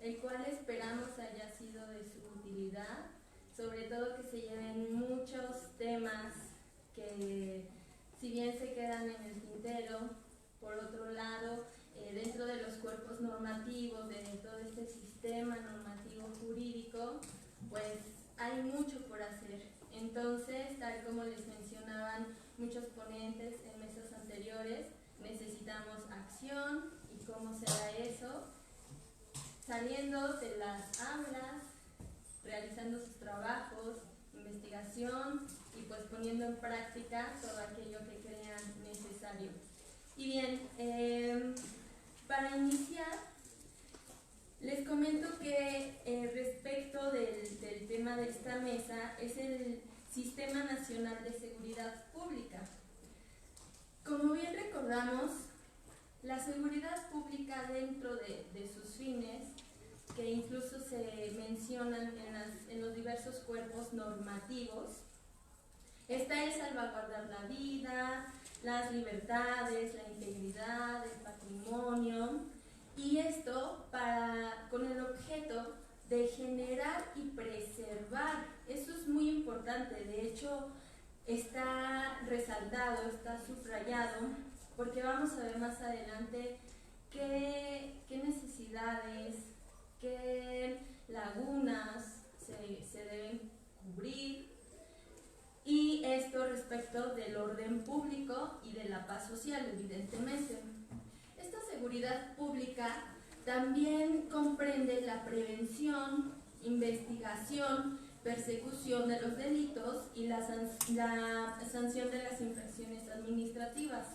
el cual esperamos haya sido de su utilidad, sobre todo que se lleven muchos temas que, si bien se quedan en el tintero, por otro lado, dentro de los cuerpos normativos, de todo este sistema normativo jurídico, pues hay mucho por hacer. Entonces, tal como les mencionaban muchos ponentes en mesas anteriores, necesitamos acción. ¿Y cómo se da eso? Saliendo de las aulas, realizando sus trabajos, investigación y pues poniendo en práctica todo aquello que crean necesario. Y bien, para iniciar, les comento que respecto del tema de esta mesa es el Sistema Nacional de Seguridad Pública. Como bien recordamos, la seguridad pública dentro de sus fines, que incluso se mencionan en los diversos cuerpos normativos, está el salvaguardar la vida, las libertades, la integridad, el patrimonio, y esto con el objeto de generar y preservar. Eso es muy importante, de hecho está resaltado, está subrayado, porque vamos a ver más adelante qué necesidades, qué lagunas se deben cubrir, y esto respecto del orden público y de la paz social, evidentemente. Esta seguridad pública también comprende la prevención, investigación, persecución de los delitos y la sanción de las infracciones administrativas.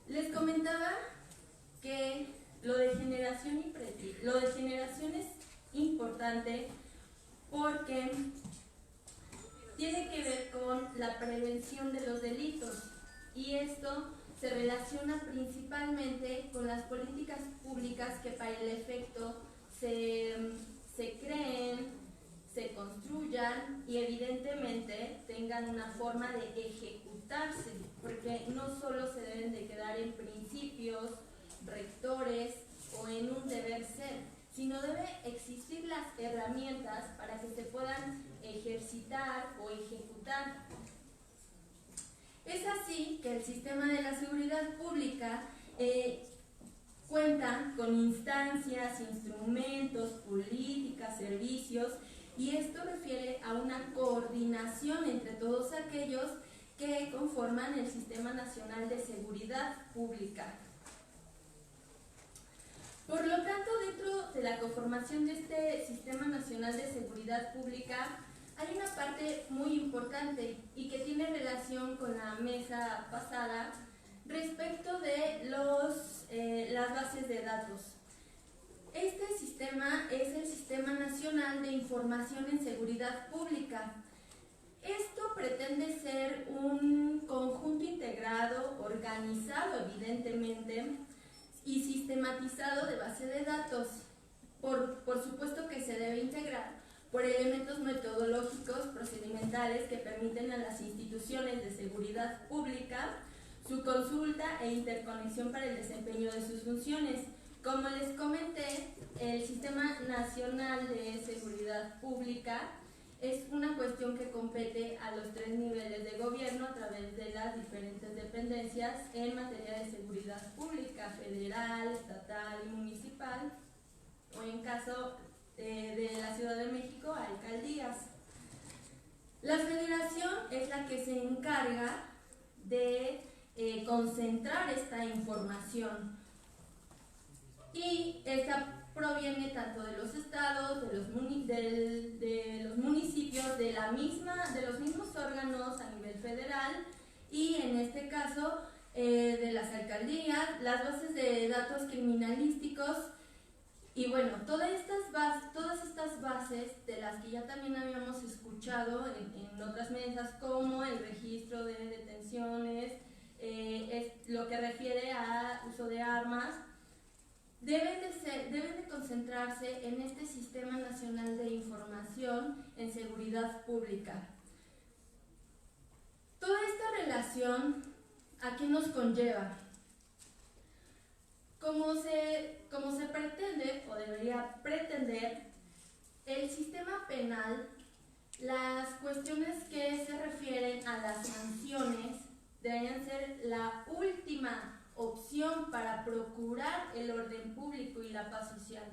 Les comentaba que lo de generación es importante porque tiene que ver con la prevención de los delitos, y esto se relaciona principalmente con las políticas públicas que para el efecto se creen, se construyan y evidentemente tengan una forma de ejecutarse, porque no solo se deben de quedar en principios rectores o en un deber ser, sino debe existir las herramientas para que se puedan ejercitar o ejecutar. Es así que el sistema de la seguridad pública cuenta con instancias, instrumentos, políticas, servicios, y esto refiere a una coordinación entre todos aquellos que conforman el Sistema Nacional de Seguridad Pública. Por lo tanto, dentro de la conformación de este Sistema Nacional de Seguridad Pública hay una parte muy importante y que tiene relación con la mesa pasada respecto de las bases de datos. Este sistema es el Sistema Nacional de Información en Seguridad Pública. Esto pretende ser un conjunto integrado, organizado evidentemente, y sistematizado de base de datos. Por supuesto que se debe integrar por elementos metodológicos, procedimentales que permiten a las instituciones de seguridad pública su consulta e interconexión para el desempeño de sus funciones. Como les comenté, el Sistema Nacional de Seguridad Pública es una cuestión que compete a los 3 niveles de gobierno a través de las diferentes dependencias en materia de seguridad pública, federal, estatal y municipal, o en caso de la Ciudad de México, alcaldías. La federación es la que se encarga de concentrar esta información, y esta proviene tanto de los estados, de los municipios, de los mismos órganos a nivel federal, y en este caso de las alcaldías, las bases de datos criminalísticos. Y bueno, todas estas bases, de las que ya también habíamos escuchado en otras mesas, como el registro de detenciones, es lo que refiere a uso de armas, deben de concentrarse en este Sistema Nacional de Información en Seguridad Pública. Toda esta relación, ¿a qué nos conlleva? como se pretende o debería pretender, el sistema penal, las cuestiones que se refieren a las sanciones deberían ser la última opción para procurar el orden público y la paz social.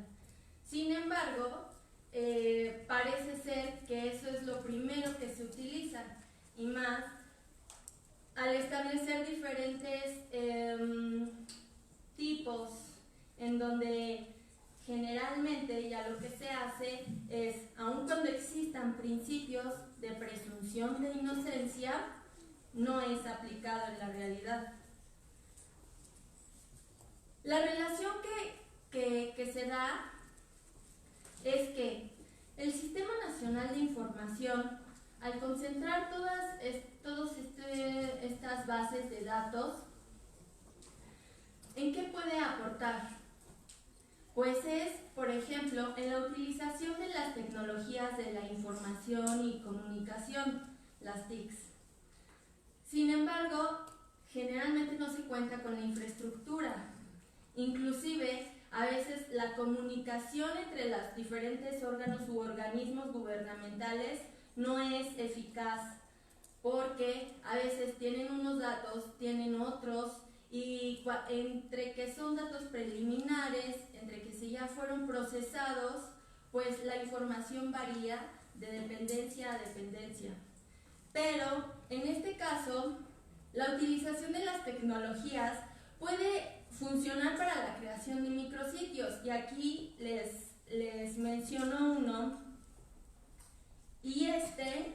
Sin embargo, parece ser que eso es lo primero que se utiliza, y más al establecer diferentes tipos en donde generalmente ya lo que se hace es, aun cuando existan principios de presunción de inocencia, no es aplicado en la realidad. La relación que se da es que el Sistema Nacional de Información, al concentrar todas estas bases de datos, ¿en qué puede aportar? Pues es, por ejemplo, en la utilización de las tecnologías de la información y comunicación, las TICs. Sin embargo, generalmente no se cuenta con la infraestructura. Inclusive, a veces la comunicación entre los diferentes órganos u organismos gubernamentales no es eficaz, porque a veces tienen unos datos, tienen otros, y entre que son datos preliminares, entre que ya fueron procesados, pues la información varía de dependencia a dependencia. Pero en este caso, la utilización de las tecnologías puede funcionar para la creación de micrositios, y aquí les menciono uno, y a ver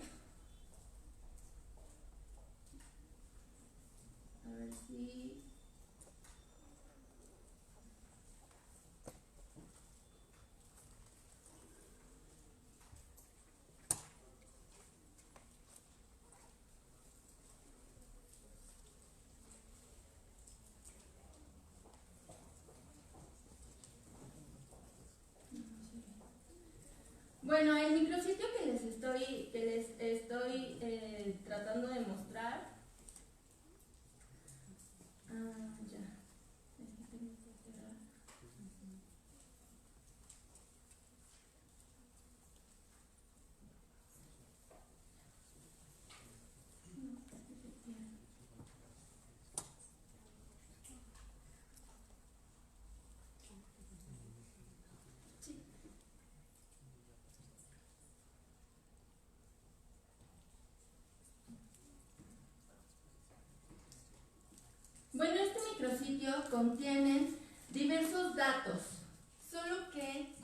si... Bueno, el micrositio que les estoy tratando de mostrar, ya. Bueno, este micrositio contiene diversos datos, solo que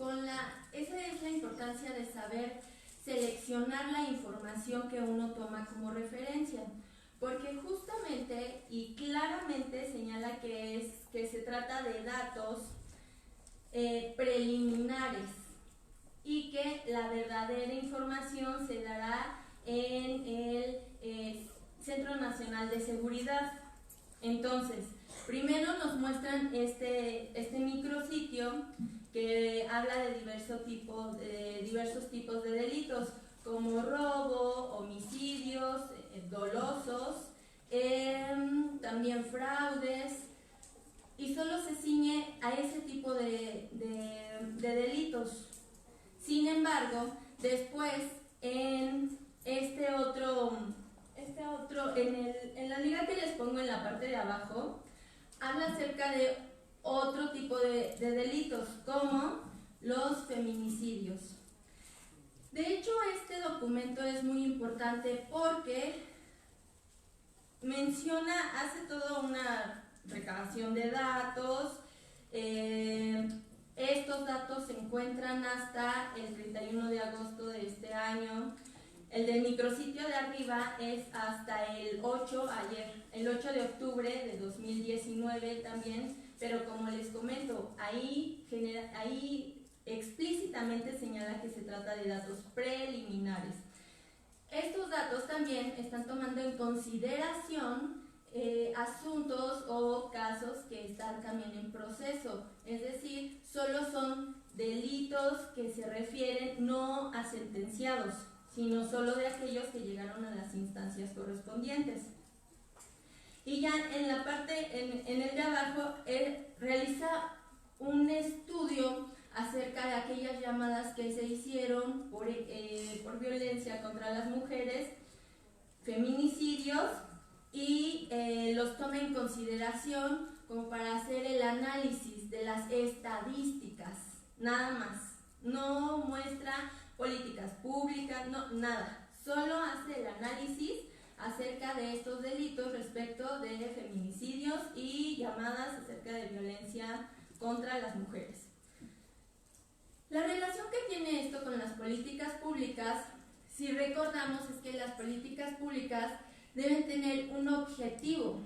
esa es la importancia de saber seleccionar la información que uno toma como referencia, porque justamente y claramente señala que se trata de datos preliminares, y que la verdadera información se dará en el Centro Nacional de Seguridad. Entonces, primero nos muestran este micrositio que habla de diversos tipos de delitos, como robo, homicidios dolosos, también fraudes, y solo se ciñe a ese tipo de delitos. Sin embargo, después en en la liga que les pongo en la parte de abajo, habla acerca de otro tipo de delitos, como los feminicidios. De hecho, este documento es muy importante porque hace toda una recabación de datos. Estos datos se encuentran hasta el 31 de agosto de este año. El del micrositio de arriba es hasta el 8 de octubre de 2019 también, pero como les comento, ahí explícitamente señala que se trata de datos preliminares. Estos datos también están tomando en consideración asuntos o casos que están también en proceso, es decir, solo son delitos que se refieren no a sentenciados, sino solo de aquellos que llegaron a las instancias correspondientes. Y ya en la parte, en el de abajo, realiza un estudio acerca de aquellas llamadas que se hicieron por violencia contra las mujeres, feminicidios, y los toma en consideración como para hacer el análisis de las estadísticas, nada más. No muestra políticas públicas, no, nada. Solo hace el análisis acerca de estos delitos respecto de feminicidios y llamadas acerca de violencia contra las mujeres. La relación que tiene esto con las políticas públicas, si recordamos, es que las políticas públicas deben tener un objetivo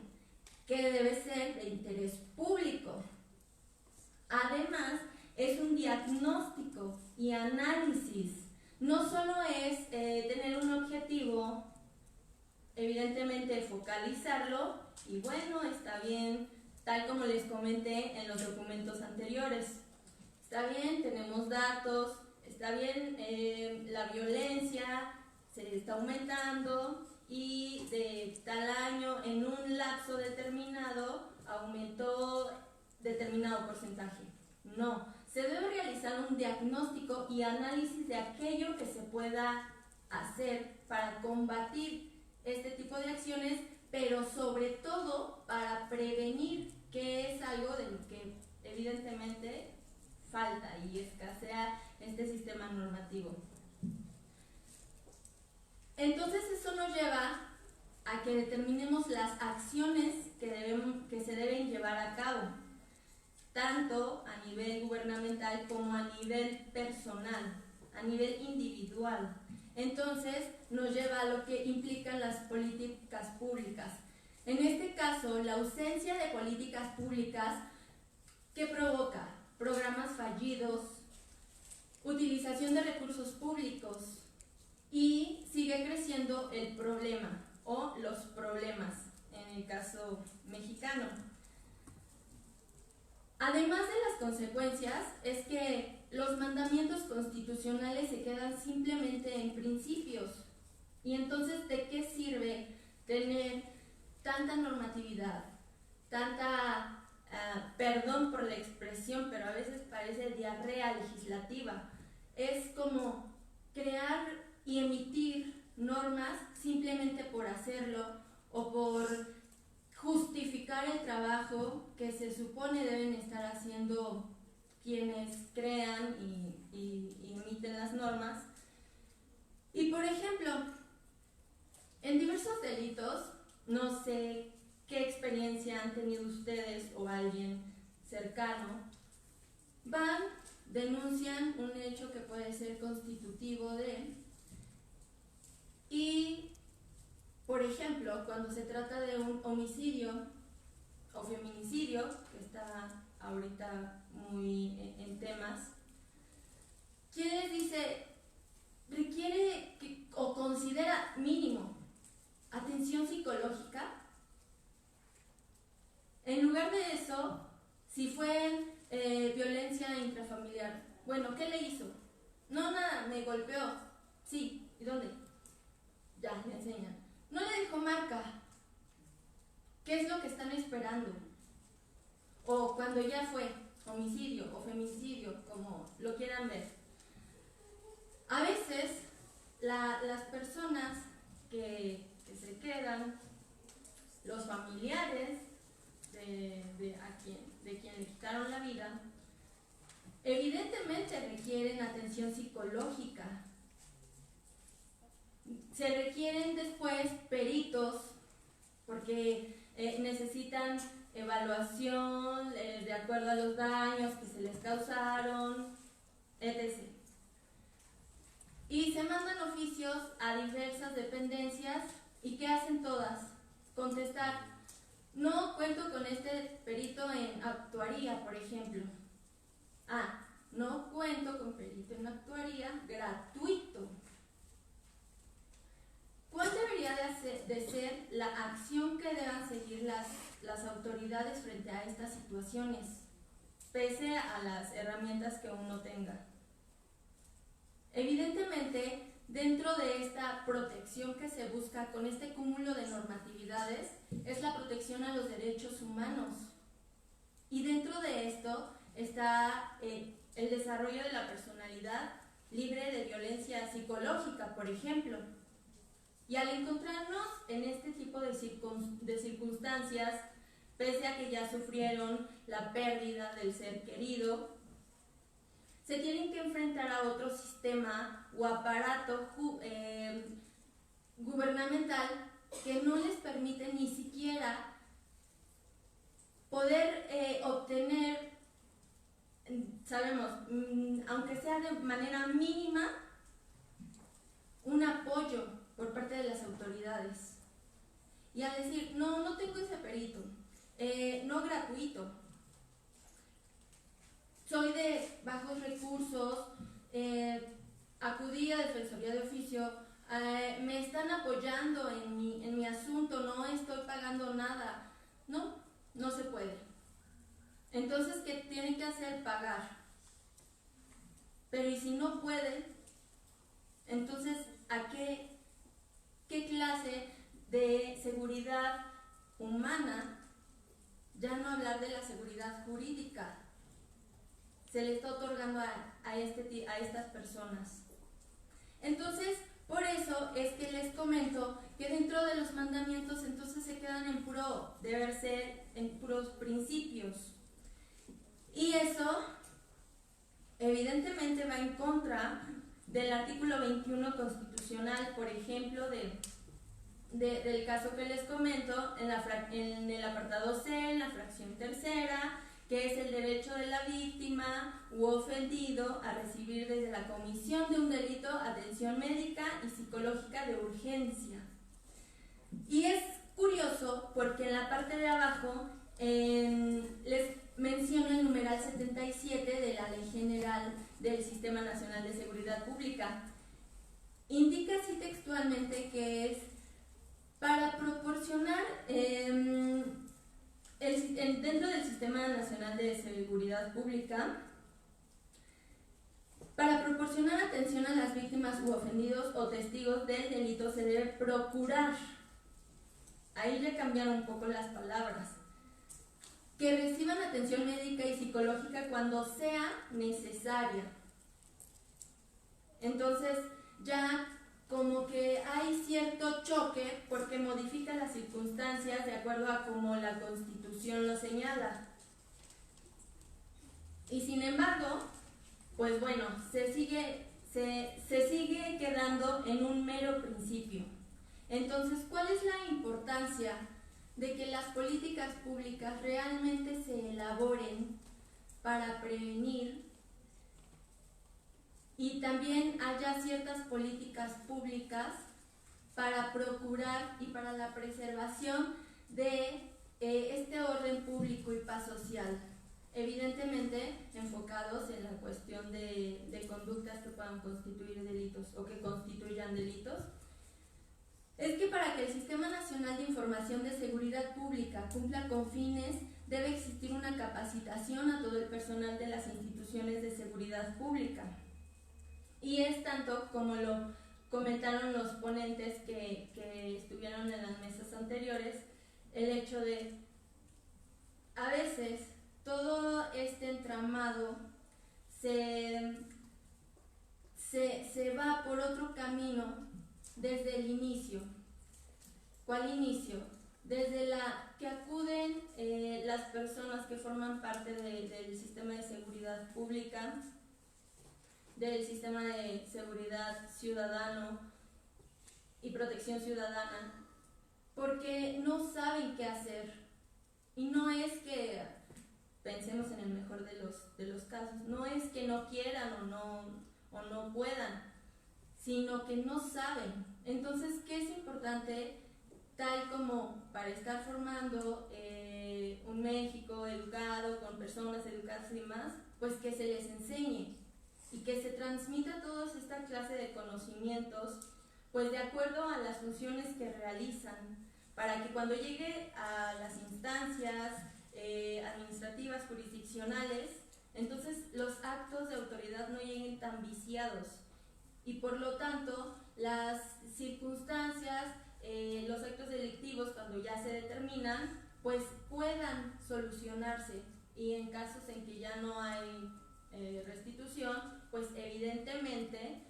que debe ser de interés público. Además, es un diagnóstico y análisis. No solo es tener un objetivo, evidentemente focalizarlo, y bueno, está bien, tal como les comenté en los documentos anteriores. Está bien, tenemos datos, está bien, la violencia se está aumentando y de tal año en un lapso determinado aumentó determinado porcentaje. No, se debe realizar un diagnóstico y análisis de aquello que se pueda hacer para combatir este tipo de acciones, pero sobre todo para prevenir, que es algo de lo que evidentemente falta y escasea este sistema normativo. Entonces eso nos lleva a que determinemos las acciones que se deben llevar a cabo, tanto a nivel gubernamental como a nivel personal, a nivel individual. Entonces nos lleva a lo que implican las políticas públicas. En este caso, la ausencia de políticas públicas, ¿qué provoca? Programas fallidos, utilización de recursos públicos, y sigue creciendo el problema o los problemas en el caso mexicano. Además de las consecuencias, es que los mandamientos constitucionales se quedan simplemente en principios. Y entonces, ¿de qué sirve tener tanta normatividad, tanta, perdón por la expresión, pero a veces parece diarrea legislativa? Es como crear y emitir normas simplemente por hacerlo o por justificar el trabajo que se supone deben estar haciendo quienes crean y emiten las normas. Y por ejemplo, en diversos delitos, no sé qué experiencia han tenido ustedes o alguien cercano, van, denuncian un hecho que puede ser constitutivo de, y por ejemplo, cuando se trata de un homicidio o feminicidio, que está ahorita muy en temas, ¿quién les dice? Requiere o considera mínimo atención psicológica. En lugar de eso, si fue violencia intrafamiliar, bueno, ¿qué le hizo? No, nada, me golpeó. Sí, ¿y dónde? Ya, le enseñan. No le dejó marca. ¿Qué es lo que están esperando? O cuando ya fue homicidio o feminicidio, como lo quieran ver. A veces las personas que se quedan, los familiares de quien le quitaron la vida, evidentemente requieren atención psicológica. Se requieren después peritos porque necesitan evaluación de acuerdo a los daños que se les causaron, etc. Y se mandan oficios a diversas dependencias. ¿Y qué hacen todas? Contestar: no cuento con este perito en actuaría, por ejemplo. No cuento con perito en actuaría gratuito. ¿Cuál debería de ser la acción que deban seguir las autoridades frente a estas situaciones, pese a las herramientas que uno tenga? Evidentemente, dentro de esta protección que se busca con este cúmulo de normatividades es la protección a los derechos humanos. Y dentro de esto está el desarrollo de la personalidad libre de violencia psicológica, por ejemplo. Y al encontrarnos en este tipo de circunstancias, pese a que ya sufrieron la pérdida del ser querido, se tienen que enfrentar a otro sistema o aparato gubernamental que no les permite ni siquiera poder obtener, sabemos, aunque sea de manera mínima, un apoyo por parte de las autoridades. Y al decir, no tengo ese perito, no gratuito, soy de bajos recursos, acudí a Defensoría de Oficio, me están apoyando en mi asunto, no estoy pagando nada. No se puede. Entonces, ¿qué tienen que hacer? Pagar. Pero ¿y si no pueden? Entonces, ¿a qué clase de seguridad humana, ya no hablar de la seguridad jurídica, se le está otorgando a estas personas? Entonces, por eso es que les comento que dentro de los mandamientos entonces se quedan en puro deber ser, en puros principios. Y eso evidentemente va en contra del artículo 21 constitucional, por ejemplo, del caso que les comento, en el apartado C, en la fracción tercera, que es el derecho de la víctima u ofendido a recibir desde la comisión de un delito atención médica y psicológica de urgencia. Y es curioso porque en la parte de abajo les menciono el numeral 77 de la Ley General del Sistema Nacional de Seguridad Pública. Indica así textualmente que es para proporcionar dentro del Sistema Nacional de Seguridad Pública, para proporcionar atención a las víctimas u ofendidos o testigos del delito se debe procurar, ahí ya cambiaron un poco las palabras, que reciban atención médica y psicológica cuando sea necesaria. Entonces ya como que hay cierto choque porque modifica las circunstancias de acuerdo a como la Constitución lo señala. Y sin embargo, pues bueno, se sigue quedando en un mero principio. Entonces, ¿cuál es la importancia de que las políticas públicas realmente se elaboren para prevenir y también haya ciertas políticas públicas para procurar y para la preservación de este orden público y paz social? Evidentemente enfocados en la cuestión de conductas que puedan constituir delitos o que constituyan delitos. Es que para que el Sistema Nacional de Información de Seguridad Pública cumpla con fines, debe existir una capacitación a todo el personal de las instituciones de seguridad pública. Y es tanto como lo comentaron los ponentes que estuvieron en las mesas anteriores, el hecho de a veces todo este entramado se va por otro camino desde el inicio. ¿Cuál inicio? Desde la que acuden las personas que forman parte del sistema de seguridad pública, del sistema de seguridad ciudadano y protección ciudadana, porque no saben qué hacer. Y no es que, pensemos en el mejor de los casos, no es que no quieran o no puedan, sino que no saben. Entonces, ¿qué es importante? Tal como para estar formando un México educado, con personas educadas y demás, pues que se les enseñe y que se transmita toda esta clase de conocimientos, pues de acuerdo a las funciones que realizan, para que cuando llegue a las instancias administrativas, jurisdiccionales, entonces los actos de autoridad no lleguen tan viciados y por lo tanto las circunstancias, los actos delictivos cuando ya se determinan, pues puedan solucionarse, y en casos en que ya no hay restitución, pues evidentemente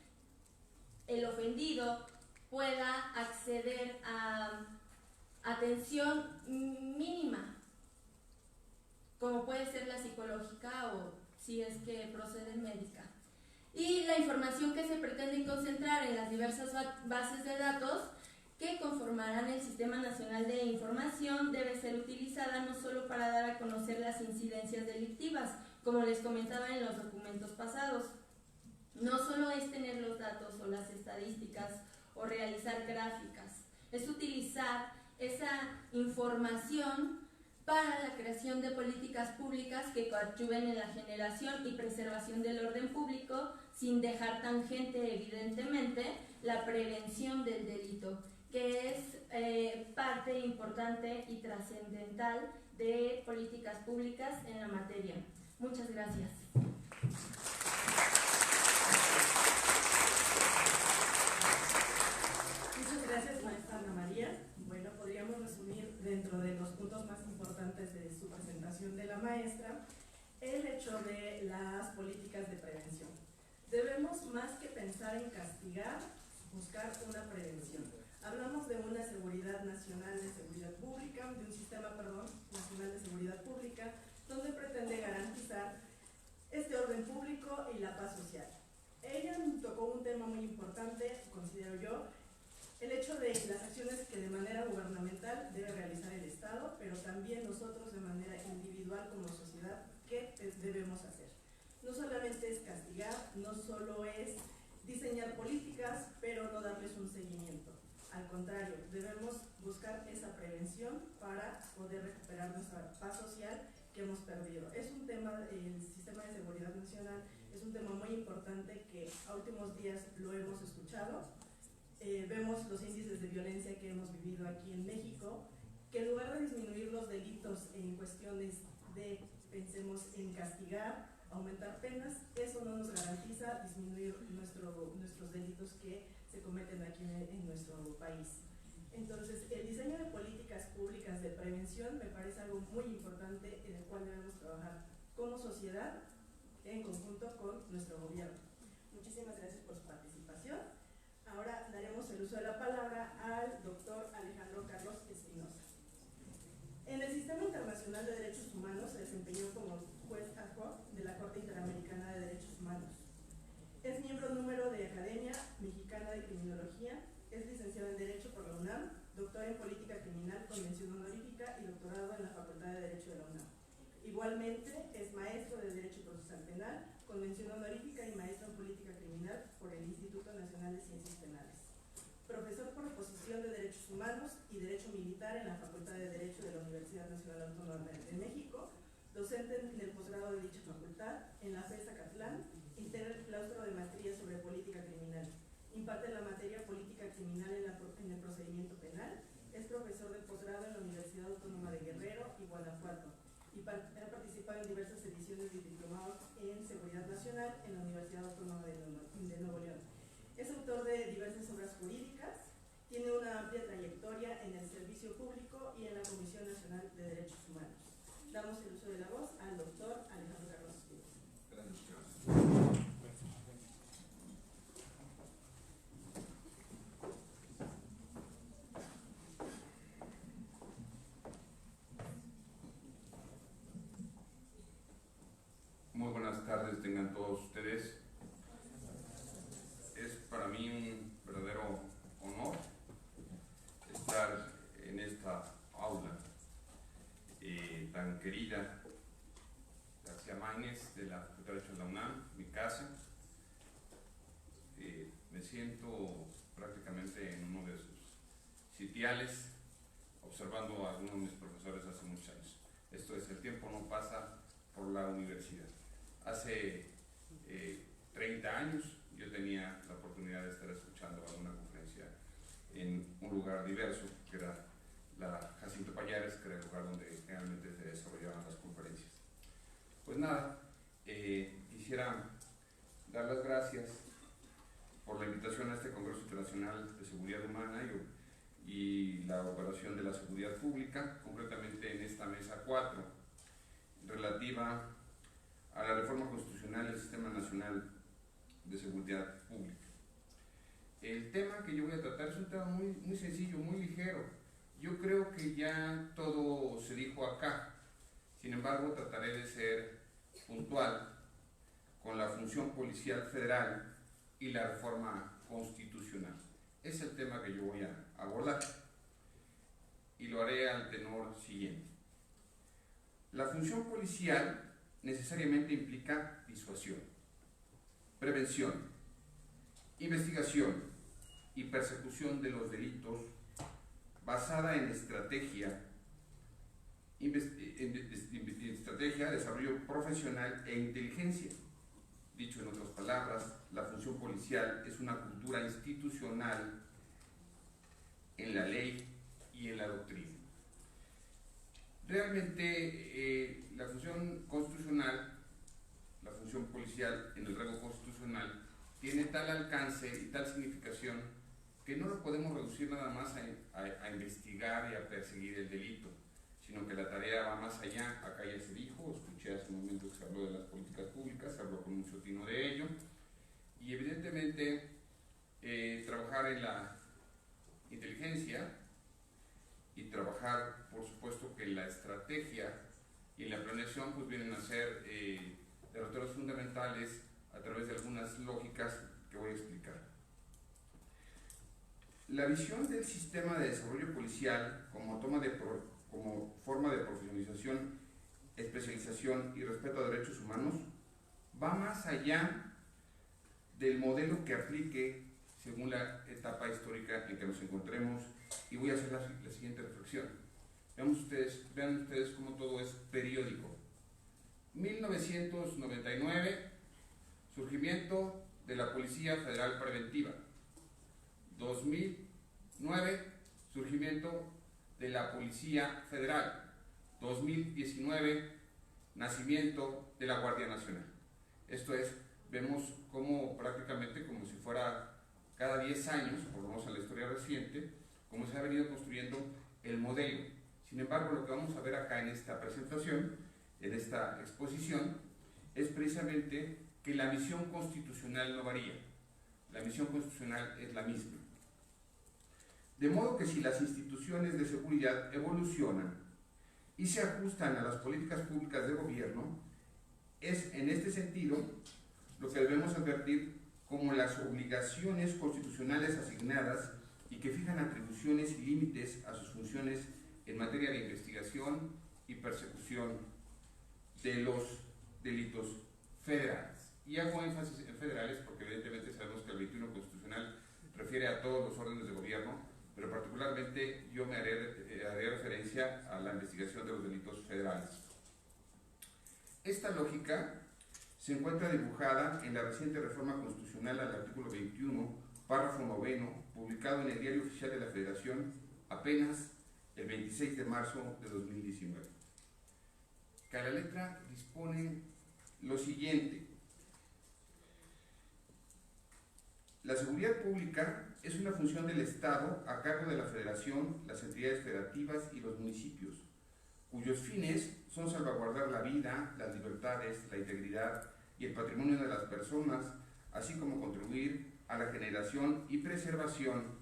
el ofendido pueda acceder a atención mínima, como puede ser la psicológica o si es que procede médica. Y la información que se pretende concentrar en las diversas bases de datos que conformarán el Sistema Nacional de Información debe ser utilizada no solo para dar a conocer las incidencias delictivas, como les comentaba en los documentos pasados. No solo es tener los datos o las estadísticas o realizar gráficas, es utilizar esa información para la creación de políticas públicas que coadyuven en la generación y preservación del orden público, sin dejar tangente, evidentemente, la prevención del delito, que es parte importante y trascendental de políticas públicas en la materia. Muchas gracias. Muchas gracias, maestra Ana María. Bueno, podríamos resumir dentro de los puntos más importantes de su presentación de la maestra el hecho de las políticas de prevención. Debemos, más que pensar en castigar, buscar una prevención. Hablamos de una seguridad nacional de seguridad pública, de un sistema, nacional de seguridad pública, donde pretende garantizar este orden público y la paz social. Ella tocó un tema muy importante, considero yo, el hecho de las acciones que de manera gubernamental debe realizar el Estado, pero también nosotros de manera individual como sociedad, ¿qué debemos hacer? No solamente es castigar, no solo es diseñar políticas, pero no darles un seguimiento. Al contrario, debemos buscar esa prevención para poder recuperar nuestra paz social que hemos perdido. Es un tema, el sistema de seguridad nacional es un tema muy importante que a últimos días lo hemos escuchado. Vemos los índices de violencia que hemos vivido aquí en México, que en lugar de disminuir los delitos en cuestiones de, pensemos en castigar, aumentar penas, eso no nos garantiza disminuir nuestros delitos que se cometen aquí en nuestro país. Entonces, el diseño de políticas públicas de prevención me parece algo muy importante en el cual debemos trabajar como sociedad en conjunto con nuestro gobierno. Muchísimas gracias por su participación. Ahora daremos el uso de la palabra al doctor Alejandro Carlos Espinosa. En el Sistema Internacional de Derechos Humanos se desempeñó como juez ad hoc de la Corte Interamericana de Derechos Humanos. Es miembro número de Academia Mexicana de Criminología, es licenciado en Derecho por la UNAM, doctor en Política Criminal con mención honorífica y doctorado en la Facultad de Derecho de la UNAM. Igualmente es maestro de Derecho Procesal Penal con mención honorífica y maestro en Política Criminal por el Instituto Nacional de Ciencias Penales. Profesor por oposición de Derechos Humanos y Derecho Militar en la Facultad de Derecho de la Universidad Nacional Autónoma de México, docente en el posgrado de dicha facultad, en la FES Zacatlán, integra el claustro de maestría sobre política criminal, imparte la materia política criminal en el procedimiento penal, es profesor de posgrado en la Universidad Autónoma de Guerrero y Guanajuato, y ha participado en diversas ediciones de diplomados en seguridad nacional en la Universidad Autónoma de Nuevo León. Es autor de diversas obras jurídicas, tiene una amplia trayectoria en el servicio público y en la Comisión Nacional de Derechos Humanos. Damos el uso de la voz al doctor Alejandro Carlos Espinosa. Gracias. Muy buenas tardes tengan todos ustedes. Es para mí un verdadero honor estar en esta aula tan querida, García Márquez, de la Facultad de Derecho de la UNAM, mi casa. Me siento prácticamente en uno de sus sitiales, observando a algunos de mis profesores hace muchos años. Esto es, el tiempo no pasa por la universidad. Hace 30 años yo tenía la oportunidad de estar escuchando alguna conferencia en un lugar diverso, que era la Jacinto Pallares, que era el lugar donde generalmente se desarrollaban las conferencias. Pues nada, quisiera dar las gracias por la invitación a este Congreso Internacional de Seguridad Humana y la operación de la seguridad pública, concretamente en esta mesa 4, relativa a la reforma constitucional del Sistema Nacional de Seguridad Pública. El tema que yo voy a tratar es un tema muy sencillo, muy ligero. Yo creo que ya todo se dijo acá, sin embargo trataré de ser puntual con la función policial federal y la reforma constitucional. Es el tema que yo voy a abordar y lo haré al tenor siguiente. La función policial necesariamente implica disuasión, prevención, investigación y persecución de los delitos basada en estrategia, desarrollo profesional e inteligencia. Dicho en otras palabras, la función policial es una cultura institucional en la ley y en la doctrina. Realmente la función constitucional, la función policial en el rango constitucional, tiene tal alcance y tal significación que no lo podemos reducir nada más a investigar y a perseguir el delito, sino que la tarea va más allá. Acá ya se dijo, escuché hace un momento que se habló de las políticas públicas, se habló con mucho tino de ello, y evidentemente trabajar en la inteligencia y trabajar, por supuesto, que la estrategia y la planeación pues vienen a ser derroteros fundamentales a través de algunas lógicas que voy a explicar. La visión del sistema de desarrollo policial como forma de profesionalización, especialización y respeto a derechos humanos va más allá del modelo que aplique según la etapa histórica en que nos encontremos, y voy a hacer la siguiente reflexión. Vean ustedes cómo todo es periódico. 1999, surgimiento de la Policía Federal Preventiva. 2009, surgimiento de la Policía Federal. 2019, nacimiento de la Guardia Nacional. Esto es, vemos como prácticamente como si fuera cada 10 años, por lo menos en la historia reciente, como se ha venido construyendo el modelo. Sin embargo, lo que vamos a ver acá en esta presentación, en esta exposición, es precisamente que la misión constitucional no varía. La misión constitucional es la misma. De modo que si las instituciones de seguridad evolucionan y se ajustan a las políticas públicas de gobierno, es en este sentido lo que debemos advertir como las obligaciones constitucionales asignadas y que fijan atribuciones y límites a sus funciones en materia de investigación y persecución de los delitos federales. Y hago énfasis en federales porque evidentemente sabemos que el 21 constitucional refiere a todos los órdenes de gobierno, pero particularmente yo me haré referencia a la investigación de los delitos federales. Esta lógica se encuentra dibujada en la reciente reforma constitucional al artículo 21, párrafo 9, publicado en el Diario Oficial de la Federación apenas el 26 de marzo de 2019. Que a la letra dispone lo siguiente: la seguridad pública es una función del Estado a cargo de la Federación, las entidades federativas y los municipios, cuyos fines son salvaguardar la vida, las libertades, la integridad y el patrimonio de las personas, así como contribuir a la generación y preservación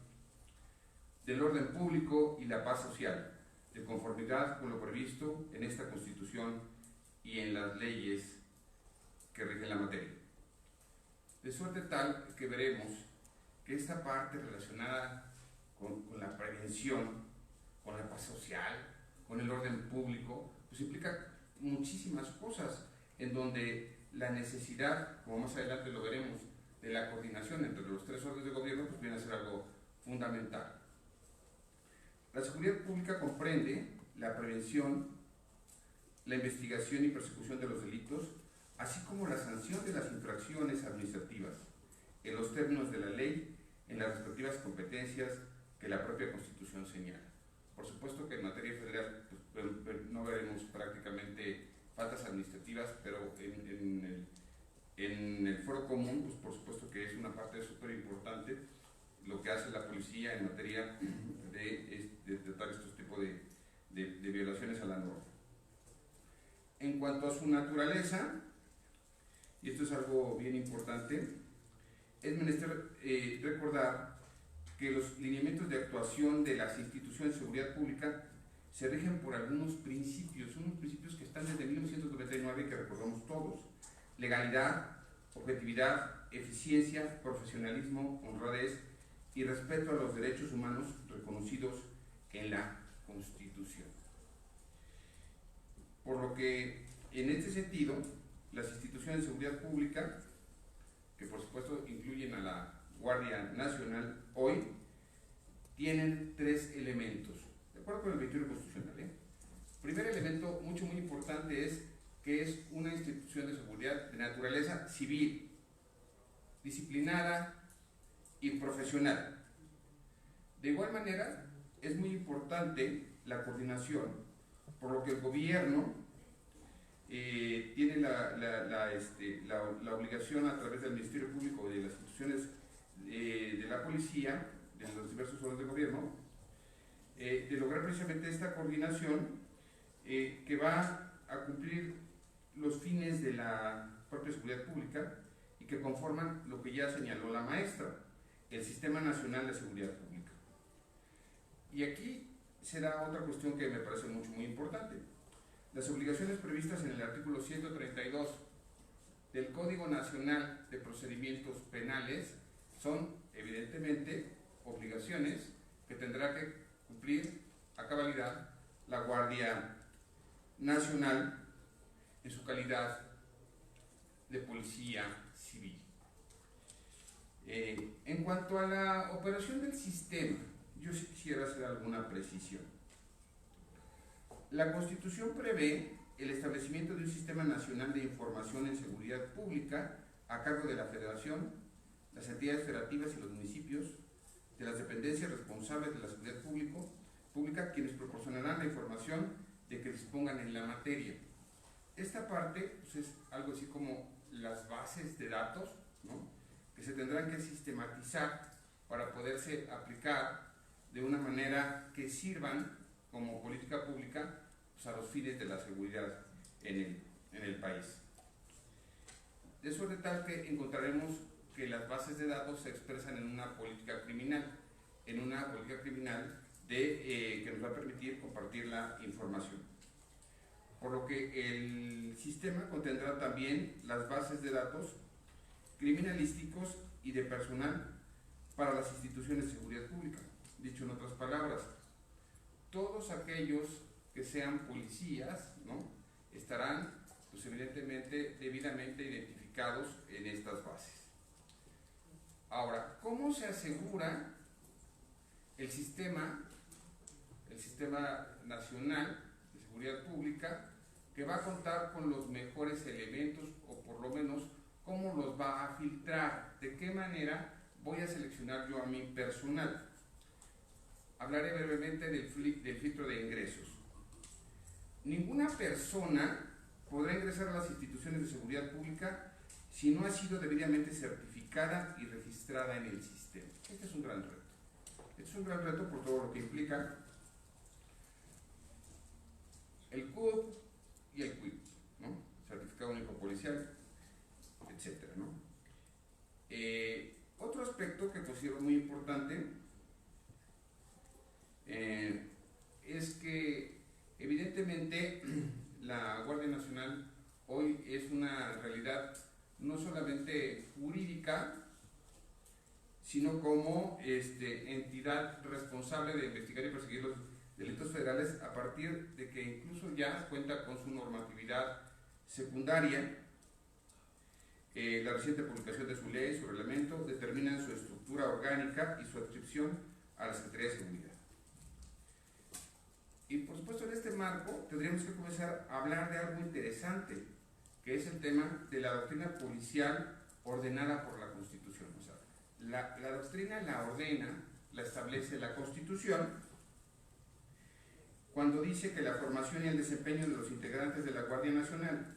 del orden público y la paz social, de conformidad con lo previsto en esta Constitución y en las leyes que rigen la materia. De suerte tal que veremos que esta parte relacionada con la prevención, con la paz social, con el orden público, pues implica muchísimas cosas, en donde la necesidad, como más adelante lo veremos, de la coordinación entre los tres órdenes de gobierno, pues viene a ser algo fundamental. La seguridad pública comprende la prevención, la investigación y persecución de los delitos, así como la sanción de las infracciones administrativas, en los términos de la ley, en las respectivas competencias que la propia Constitución señala. Por supuesto que en materia federal pues, no veremos prácticamente faltas administrativas, pero en En el foro común, pues por supuesto que es una parte súper importante lo que hace la policía en materia de tratar estos tipos de violaciones a la norma. En cuanto a su naturaleza, y esto es algo bien importante, es menester recordar que los lineamientos de actuación de las instituciones de seguridad pública se rigen por algunos principios, unos principios que están desde 1999 que recordamos todos: legalidad, objetividad, eficiencia, profesionalismo, honradez y respeto a los derechos humanos reconocidos en la Constitución. Por lo que, en este sentido, las instituciones de seguridad pública, que por supuesto incluyen a la Guardia Nacional, hoy tienen 3 elementos, de acuerdo con el 21 constitucional. El primer elemento, muy importante, es que es una institución de seguridad de naturaleza civil, disciplinada y profesional. De igual manera, es muy importante la coordinación, por lo que el gobierno tiene la obligación, a través del Ministerio Público y de las instituciones de la policía, de los diversos órdenes de gobierno, de lograr precisamente esta coordinación que va a cumplir los fines de la propia seguridad pública y que conforman lo que ya señaló la maestra, el Sistema Nacional de Seguridad Pública. Y aquí se da otra cuestión que me parece muy importante. Las obligaciones previstas en el artículo 132 del Código Nacional de Procedimientos Penales son, evidentemente, obligaciones que tendrá que cumplir a cabalidad la Guardia Nacional en su calidad de policía civil. En cuanto a la operación del sistema, yo sí quisiera hacer alguna precisión. La Constitución prevé el establecimiento de un sistema nacional de información en seguridad pública a cargo de la Federación, las entidades federativas y los municipios, de las dependencias responsables de la seguridad pública, quienes proporcionarán la información de que dispongan en la materia. Esta parte pues, es algo así como las bases de datos, ¿no?, que se tendrán que sistematizar para poderse aplicar de una manera que sirvan como política pública pues, a los fines de la seguridad en el país. De suerte tal que encontraremos que las bases de datos se expresan en una política criminal, que nos va a permitir compartir la información. Por lo que el sistema contendrá también las bases de datos criminalísticos y de personal para las instituciones de seguridad pública. Dicho en otras palabras, todos aquellos que sean policías, ¿no?, estarán, pues evidentemente, debidamente identificados en estas bases. Ahora, ¿cómo se asegura el sistema nacional de seguridad pública, que va a contar con los mejores elementos, o por lo menos cómo los va a filtrar? ¿De qué manera voy a seleccionar yo a mi personal? Hablaré brevemente del filtro de ingresos. Ninguna persona podrá ingresar a las instituciones de seguridad pública si no ha sido debidamente certificada y registrada en el sistema. Este es un gran reto. Este es un gran reto por todo lo que implica el CUP y el CUIP, ¿no?, Certificado Único Policial, etcétera, ¿no? Otro aspecto que considero muy importante es que evidentemente la Guardia Nacional hoy es una realidad no solamente jurídica, sino como entidad responsable de investigar y perseguir los delitos federales, a partir de que incluso ya cuenta con su normatividad secundaria. La reciente publicación de su ley, su reglamento, determinan su estructura orgánica y su adscripción a la Secretaría de Seguridad. Y por supuesto, en este marco tendríamos que comenzar a hablar de algo interesante, que es el tema de la doctrina policial ordenada por la Constitución. O sea, la doctrina la ordena, la establece la Constitución, cuando dice que la formación y el desempeño de los integrantes de la Guardia Nacional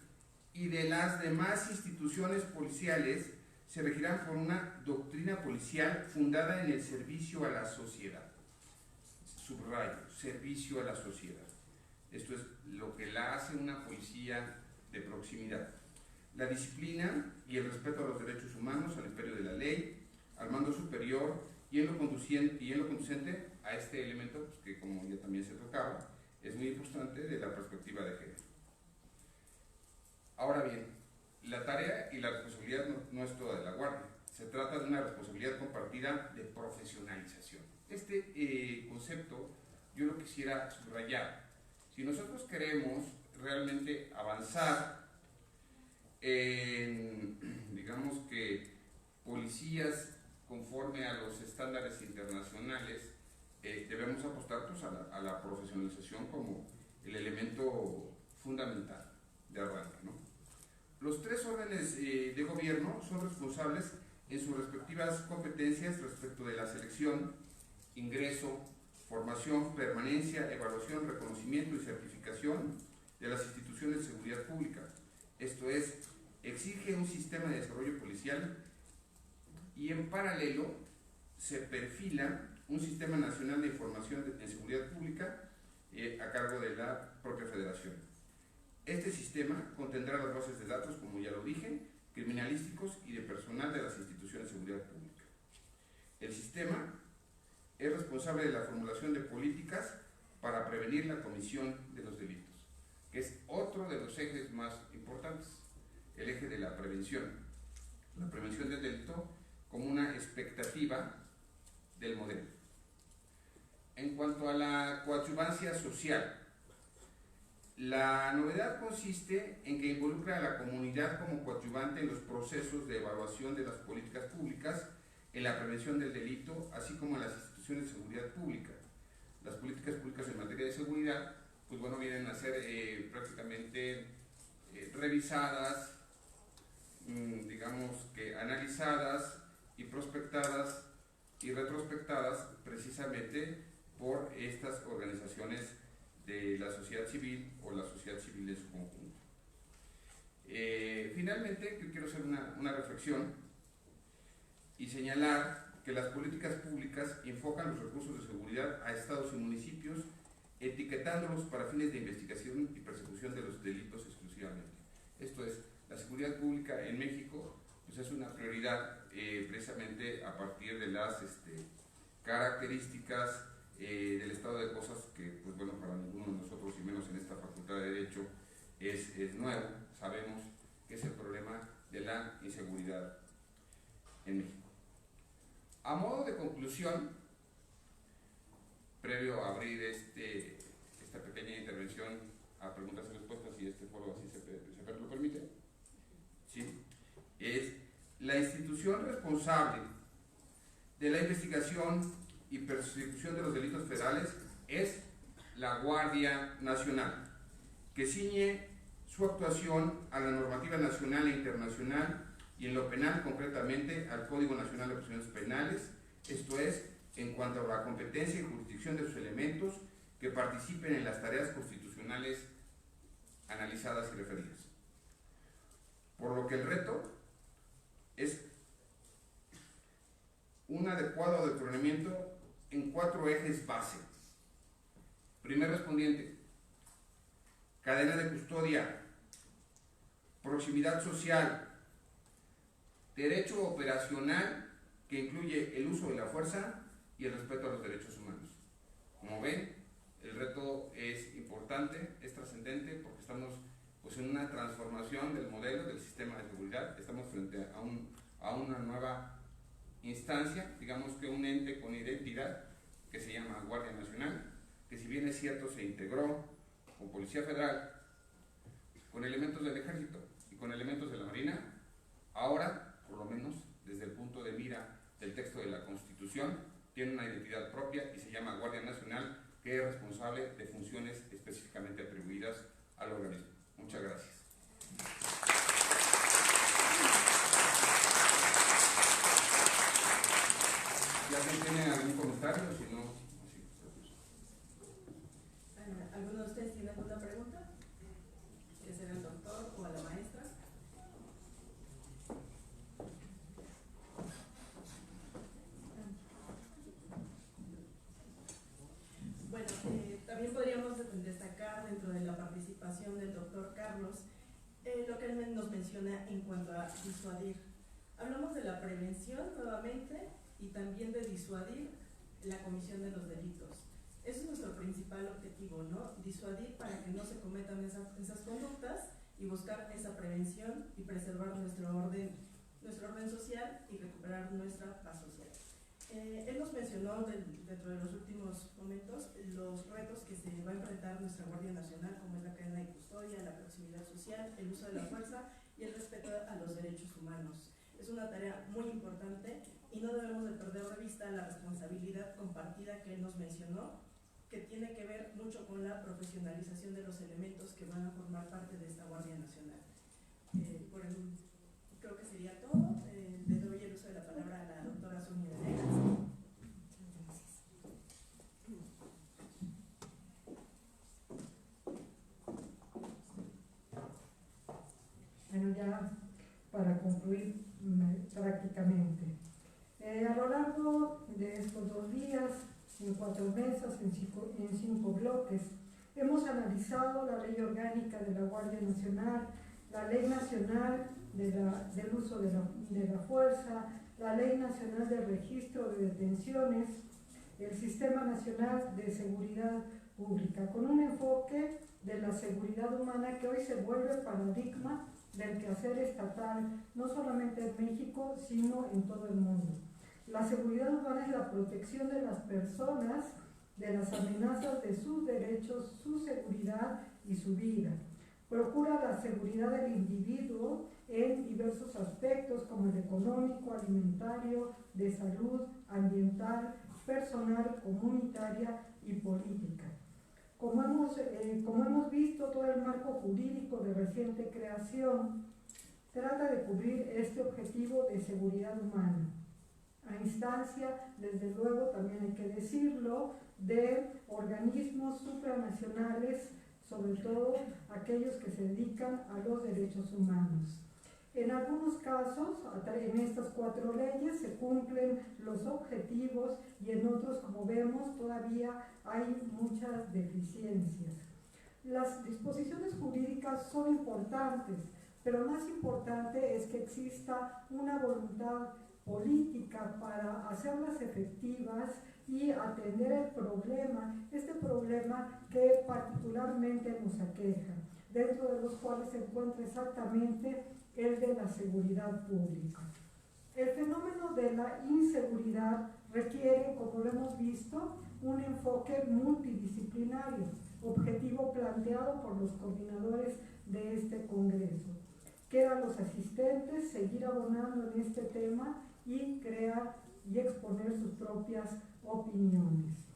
y de las demás instituciones policiales se regirán por una doctrina policial fundada en el servicio a la sociedad. Subrayo, servicio a la sociedad. Esto es lo que la hace una policía de proximidad. La disciplina y el respeto a los derechos humanos, al imperio de la ley, al mando superior y en lo conducente a este elemento, pues, que como ya también se tocaba, es muy importante de la perspectiva de género. Ahora bien, la tarea y la responsabilidad no es toda de la Guardia. Se trata de una responsabilidad compartida de profesionalización. Este concepto yo lo quisiera subrayar. Si nosotros queremos realmente avanzar en, digamos que, policías conforme a los estándares internacionales, debemos apostar pues, a la profesionalización como el elemento fundamental de arranque, ¿no? Los tres órdenes de gobierno son responsables en sus respectivas competencias respecto de la selección, ingreso, formación, permanencia, evaluación, reconocimiento y certificación de las instituciones de seguridad pública. Esto es, exige un sistema de desarrollo policial y en paralelo se perfila un sistema nacional de información en seguridad pública a cargo de la propia federación. Este sistema contendrá las bases de datos, como ya lo dije, criminalísticos y de personal de las instituciones de seguridad pública. El sistema es responsable de la formulación de políticas para prevenir la comisión de los delitos, que es otro de los ejes más importantes, el eje de la prevención del delito como una expectativa del modelo. En cuanto a la coadyuvancia social, la novedad consiste en que involucra a la comunidad como coadyuvante en los procesos de evaluación de las políticas públicas, en la prevención del delito, así como en las instituciones de seguridad pública. Las políticas públicas en materia de seguridad, pues bueno, vienen a ser prácticamente revisadas, digamos que analizadas y prospectadas y retrospectadas precisamente por estas organizaciones de la sociedad civil o la sociedad civil en su conjunto. Finalmente, yo quiero hacer una reflexión y señalar que las políticas públicas enfocan los recursos de seguridad a estados y municipios, etiquetándolos para fines de investigación y persecución de los delitos exclusivamente. Esto es, la seguridad pública en México pues es una prioridad precisamente a partir de las características del estado de cosas que, pues bueno, para ninguno de nosotros, y menos en esta facultad de Derecho, es nuevo. Sabemos que es el problema de la inseguridad en México. A modo de conclusión, previo a abrir esta pequeña intervención a preguntas y respuestas, si este foro así se lo permite, ¿sí? Es la institución responsable de la investigación y persecución de los delitos federales es la Guardia Nacional, que ciñe su actuación a la normativa nacional e internacional y en lo penal concretamente al Código Nacional de Procedimientos Penales, esto es, en cuanto a la competencia y jurisdicción de sus elementos que participen en las tareas constitucionales analizadas y referidas. Por lo que el reto es un adecuado adoctrinamiento en 4 ejes base. Primer respondiente, cadena de custodia, proximidad social, derecho operacional que incluye el uso de la fuerza y el respeto a los derechos humanos. Como ven, el reto es importante, es trascendente, porque estamos pues, en una transformación del modelo del sistema de seguridad. Estamos frente a una nueva instancia, digamos que un ente con identidad que se llama Guardia Nacional, que si bien es cierto se integró con Policía Federal, con elementos del Ejército y con elementos de la Marina, ahora, por lo menos desde el punto de mira del texto de la Constitución, tiene una identidad propia y se llama Guardia Nacional, que es responsable de funciones específicamente atribuidas al organismo. Muchas gracias. ¿Ya alguien tiene algún comentario? Si no, así. ¿Alguno de ustedes tiene alguna pregunta? ¿Que sea el doctor o a la maestra? intervención del doctor Carlos, lo que él nos menciona en cuanto a disuadir. Hablamos de la prevención nuevamente y también de disuadir la comisión de los delitos. Ese es nuestro principal objetivo, ¿no? Disuadir para que no se cometan esas conductas y buscar esa prevención y preservar nuestro orden social y recuperar nuestra paz social. Él nos mencionó dentro de los últimos momentos los retos que se va a enfrentar nuestra Guardia Nacional, como es la cadena de custodia, la proximidad social, el uso de la fuerza y el respeto a los derechos humanos. Es una tarea muy importante y no debemos de perder de vista la responsabilidad compartida que él nos mencionó, que tiene que ver mucho con la profesionalización de los elementos que van a formar parte de esta Guardia Nacional. Creo que sería todo. Le doy el uso de la palabra a la doctora Sonia Venegas. Bueno, ya para concluir prácticamente. A lo largo de estos 2 días, en 4 mesas, en 5 bloques, hemos analizado la Ley Orgánica de la Guardia Nacional, la Ley Nacional del Uso de la Fuerza, la Ley Nacional de Registro de Detenciones, el Sistema Nacional de Seguridad Pública, con un enfoque de la seguridad humana que hoy se vuelve paradigma del quehacer estatal, no solamente en México, sino en todo el mundo. La seguridad humana es la protección de las personas de las amenazas de sus derechos, su seguridad y su vida. Procura la seguridad del individuo en diversos aspectos como el económico, alimentario, de salud, ambiental, personal, comunitaria y política. Como hemos visto, todo el marco jurídico de reciente creación trata de cubrir este objetivo de seguridad humana, a instancia, desde luego, también hay que decirlo, de organismos supranacionales, sobre todo aquellos que se dedican a los derechos humanos. En algunos casos, en estas 4 leyes se cumplen los objetivos y en otros, como vemos, todavía hay muchas deficiencias. Las disposiciones jurídicas son importantes, pero más importante es que exista una voluntad política para hacerlas efectivas y atender el problema, este problema que particularmente nos aqueja, dentro de los cuales se encuentra exactamente el de la seguridad pública. El fenómeno de la inseguridad requiere, como lo hemos visto, un enfoque multidisciplinario, objetivo planteado por los coordinadores de este Congreso. Queda a los asistentes seguir abonando en este tema y crear y exponer sus propias opiniones.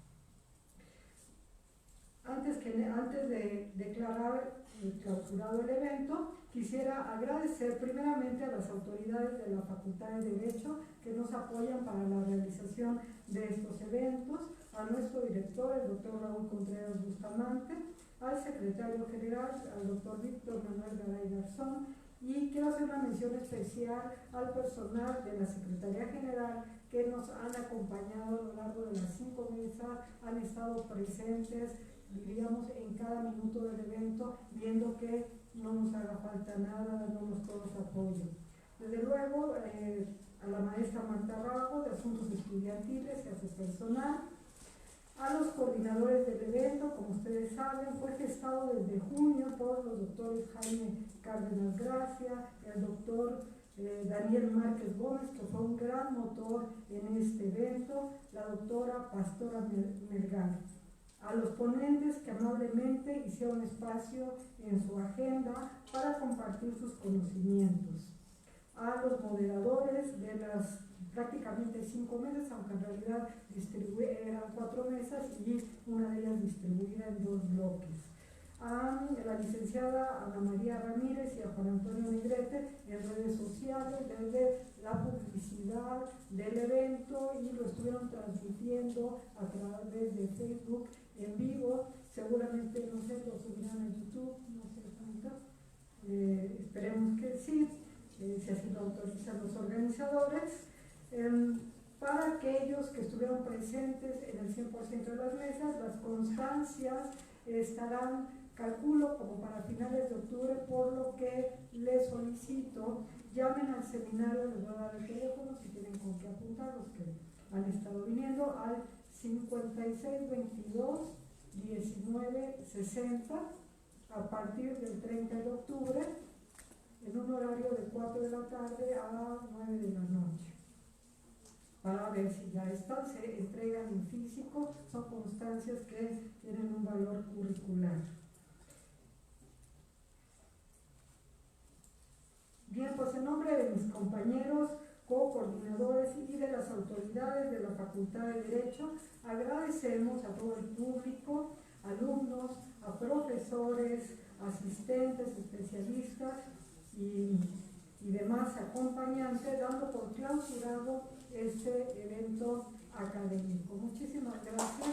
Antes de declarar clausurado el evento, quisiera agradecer primeramente a las autoridades de la Facultad de Derecho que nos apoyan para la realización de estos eventos, a nuestro director, el doctor Raúl Contreras Bustamante, al secretario general, al doctor Víctor Manuel Garay Garzón, y quiero hacer una mención especial al personal de la Secretaría General que nos han acompañado a lo largo de las 5 mesas, han estado presentes, diríamos, en cada minuto del evento, viendo que no nos haga falta nada, dándonos todo su apoyo. Desde luego, a la maestra Marta Rajo, de Asuntos Estudiantiles y a su personal, a los coordinadores del evento, como ustedes saben, fue gestado desde junio por los doctores Jaime Cárdenas Gracia, el doctor Daniel Márquez Gómez, que fue un gran motor en este evento, la doctora Pastora Melgar. A los ponentes que amablemente hicieron espacio en su agenda para compartir sus conocimientos. A los moderadores de las prácticamente 5 mesas, aunque en realidad eran 4 mesas y una de ellas distribuida en 2 bloques. A la licenciada Ana María Ramírez y a Juan Antonio Negrete en redes sociales, desde la publicidad del evento, y lo estuvieron transmitiendo a través de Facebook en vivo. Seguramente, no sé, lo subirán a YouTube, no sé cuánto. Esperemos que sí, si así lo autorizan los organizadores. Para aquellos que estuvieron presentes en el 100% de las mesas, las constancias estarán calculo como para finales de octubre, por lo que les solicito, llamen al seminario, les voy a dar el teléfono si tienen con qué apuntar, los que han estado viniendo, al 5622 1960 a partir del 30 de octubre, en un horario de 4 de la tarde a 9 de la noche, para ver si ya están, se entregan en físico, son constancias que tienen un valor curricular. Bien, pues en nombre de mis compañeros, co-coordinadores y de las autoridades de la Facultad de Derecho, agradecemos a todo el público, alumnos, a profesores, asistentes, especialistas y demás acompañantes, dando por clausurado este evento académico. Muchísimas gracias.